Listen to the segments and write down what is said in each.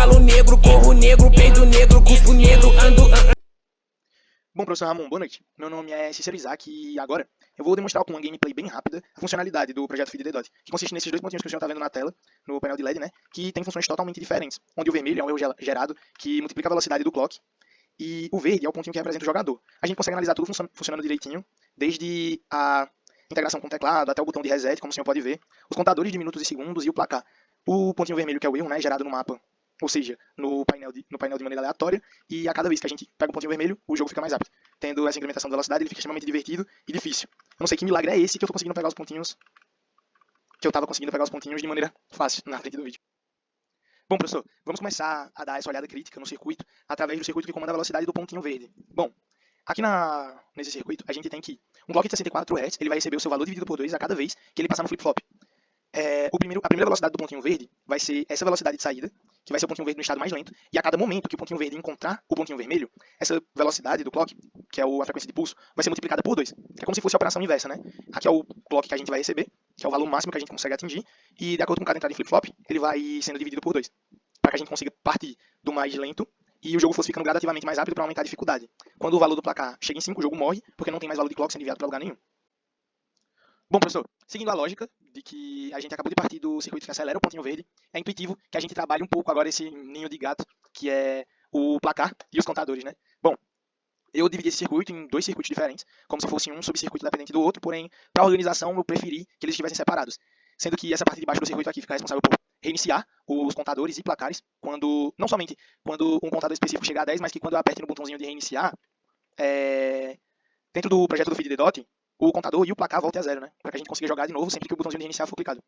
falo negro, corro negro, peido negro, cuspo negro, ando. Bom, professor Ramon, boa noite. Meu nome é Cícero Isaac e agora eu vou demonstrar com uma gameplay bem rápida a funcionalidade do projeto FeedTheDot, que consiste nesses dois pontinhos que o senhor está vendo na tela, no painel de LED, né, que tem funções totalmente diferentes, onde o vermelho é um erro gerado que multiplica a velocidade do clock e o verde é o pontinho que representa o jogador. A gente consegue analisar tudo funcionando direitinho, desde a integração com o teclado até o botão de reset, como o senhor pode ver, os contadores de minutos e segundos e o placar. O pontinho vermelho, que é o erro, né, gerado no mapa, ou seja, no painel de maneira aleatória, e a cada vez que a gente pega um pontinho vermelho, o jogo fica mais rápido. Tendo essa incrementação de velocidade, ele fica extremamente divertido e difícil. Eu não sei que milagre é esse que eu tô conseguindo pegar os pontinhos, que eu tava conseguindo pegar os pontinhos de maneira fácil na frente do vídeo. Bom, professor, vamos começar a dar essa olhada crítica no circuito, através do circuito que comanda a velocidade do pontinho verde. Bom, aqui nesse circuito, a gente tem que um clock de 64 Hz, ele vai receber o seu valor dividido por 2 a cada vez que ele passar no flip-flop. A primeira velocidade do pontinho verde vai ser essa velocidade de saída, que vai ser o pontinho verde no estado mais lento, e a cada momento que o pontinho verde encontrar o pontinho vermelho, essa velocidade do clock, que é a frequência de pulso, vai ser multiplicada por 2. É como se fosse a operação inversa, né? Aqui é o clock que a gente vai receber, que é o valor máximo que a gente consegue atingir, e de acordo com cada entrada em flip-flop, ele vai sendo dividido por 2, para que a gente consiga partir do mais lento e o jogo fosse ficando gradativamente mais rápido para aumentar a dificuldade. Quando o valor do placar chega em 5, o jogo morre, porque não tem mais valor de clock sendo enviado para lugar nenhum. Bom, professor, seguindo a lógica de que a gente acabou de partir do circuito que acelera o pontinho verde, é intuitivo que a gente trabalhe um pouco agora esse ninho de gato, que é o placar e os contadores, né? Bom, eu dividi esse circuito em dois circuitos diferentes, como se fosse um subcircuito dependente do outro, porém, para a organização, eu preferi que eles estivessem separados. Sendo que essa parte de baixo do circuito aqui fica responsável por reiniciar os contadores e placares, não somente quando um contador específico chegar a 10, mas que quando eu aperte no botãozinho de reiniciar, dentro do projeto do FeedTheDot, o contador e o placar voltem a 0, né? Para que a gente consiga jogar de novo sempre que o botãozinho de reiniciar for clicado.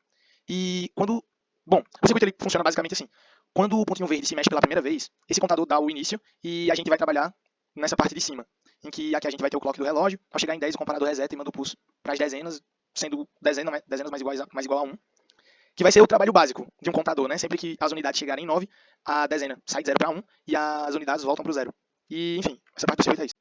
E quando... Bom, o circuito ele funciona basicamente assim. Quando o pontinho verde se mexe pela primeira vez, esse contador dá o início e a gente vai trabalhar nessa parte de cima, em que aqui a gente vai ter o clock do relógio. Ao chegar em 10, o comparador reseta e manda o pulso para as dezenas, sendo dezenas mais igual a 1, que vai ser o trabalho básico de um contador, né? Sempre que as unidades chegarem em 9, a dezena sai de 0 para 1 e as unidades voltam para o 0. E, enfim, essa parte do circuito é isso.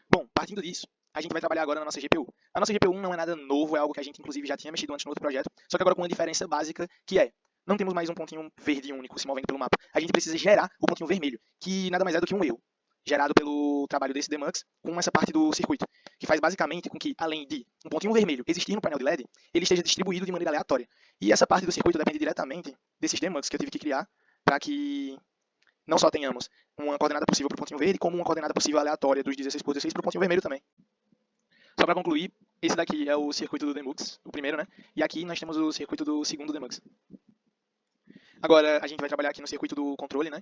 Bom, partindo disso, a gente vai trabalhar agora na nossa GPU. A nossa GPU não é nada novo, é algo que a gente inclusive já tinha mexido antes no outro projeto, só que agora com uma diferença básica, que é, não temos mais um pontinho verde único se movendo pelo mapa. A gente precisa gerar o pontinho vermelho, que nada mais é do que um erro, gerado pelo trabalho desse Demux com essa parte do circuito, que faz basicamente com que, além de um pontinho vermelho existir no painel de LED, ele esteja distribuído de maneira aleatória. E essa parte do circuito depende diretamente desses Demux que eu tive que criar para que não só tenhamos uma coordenada possível para o pontinho verde, como uma coordenada possível aleatória dos 16 por 16 para o pontinho vermelho também. Só para concluir, esse daqui é o circuito do Demux, o primeiro, né? E aqui nós temos o circuito do segundo Demux. Agora a gente vai trabalhar aqui no circuito do controle, né?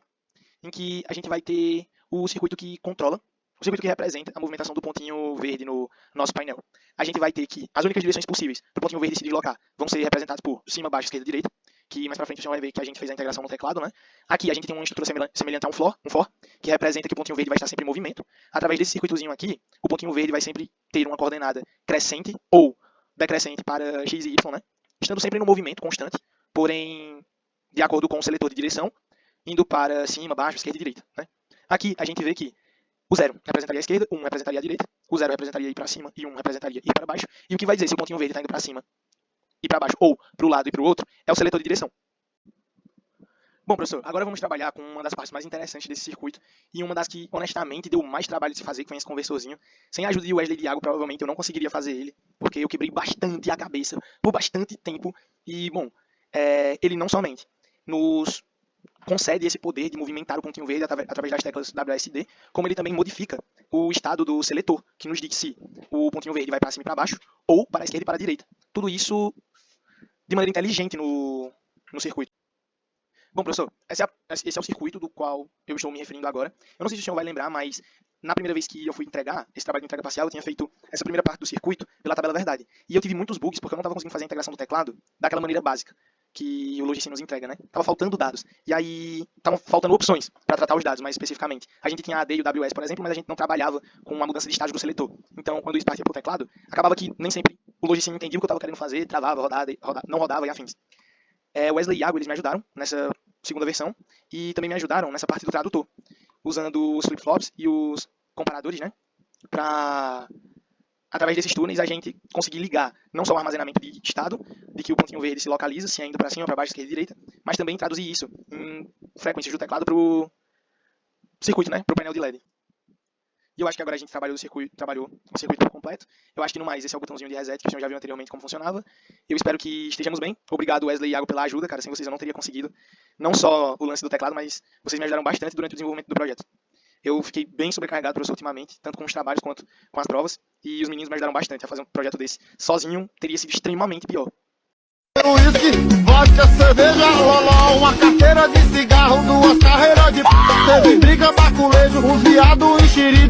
Em que a gente vai ter o circuito que controla, o circuito que representa a movimentação do pontinho verde no nosso painel. A gente vai ter que as únicas direções possíveis para o pontinho verde se deslocar vão ser representadas por cima, baixo, esquerda e direita, que mais pra frente o senhor vai ver que a gente fez a integração no teclado, né? Aqui a gente tem uma estrutura semelhante a um for, que representa que o pontinho verde vai estar sempre em movimento. Através desse circuitozinho aqui, o pontinho verde vai sempre ter uma coordenada crescente ou decrescente para x e y, né? Estando sempre no movimento constante, porém de acordo com o seletor de direção, indo para cima, baixo, esquerda e direita, né? Aqui a gente vê que o 0 representaria a esquerda, o 1 representaria a direita, o 0 representaria ir para cima e o 1 representaria ir para baixo. E o que vai dizer se o pontinho verde está indo para cima e para baixo ou para o lado e para o outro é o seletor de direção. Bom, professor, agora vamos trabalhar com uma das partes mais interessantes desse circuito e uma das que, honestamente, deu mais trabalho de se fazer, que foi esse conversorzinho. Sem a ajuda de Wesley e Thiago, provavelmente eu não conseguiria fazer ele, porque eu quebrei bastante a cabeça por bastante tempo. E, bom, ele não somente nos concede esse poder de movimentar o pontinho verde através das teclas WSD, como ele também modifica o estado do seletor, que nos diz se o pontinho verde vai para cima e para baixo, ou para a esquerda e para a direita. Tudo isso de maneira inteligente no circuito. Bom, professor, esse é o circuito do qual eu estou me referindo agora. Eu não sei se o senhor vai lembrar, mas na primeira vez que eu fui entregar esse trabalho de entrega parcial, eu tinha feito essa primeira parte do circuito pela tabela verdade. E eu tive muitos bugs porque eu não estava conseguindo fazer a integração do teclado daquela maneira básica que o Logic nos entrega, né? Tava faltando dados. E aí estavam faltando opções para tratar os dados, mais especificamente. A gente tinha AD e o WS, por exemplo, mas a gente não trabalhava com uma mudança de estágio do seletor. Então, quando isso partia para o teclado, acabava que nem sempre o Logic entendia o que eu estava querendo fazer, travava, não rodava e afins. Wesley e Iago, eles me ajudaram nessa segunda versão e também me ajudaram nessa parte do tradutor, usando os flip-flops e os comparadores, né, para através desses túneis, a gente conseguir ligar não só o armazenamento de estado, de que o pontinho verde se localiza, se é indo para cima, para baixo, esquerda e direita, mas também traduzir isso em frequências do teclado para o circuito, né, para o painel de LED. E eu acho que agora a gente trabalhou o circuito todo completo. Eu acho que no mais, esse é o botãozinho de reset, que o senhor já viu anteriormente como funcionava. Eu espero que estejamos bem. Obrigado, Wesley e Iago, pela ajuda, cara. Sem vocês eu não teria conseguido não só o lance do teclado, mas vocês me ajudaram bastante durante o desenvolvimento do projeto. Eu fiquei bem sobrecarregado, professor, ultimamente, tanto com os trabalhos quanto com as provas, e os meninos me ajudaram bastante a fazer um projeto desse. Sozinho, teria sido extremamente pior. Uísque, vodka, cerveja, loló, uma carteira de cigarro, 2 carreiras de p***, teve briga, baculejo, um viado enxerido.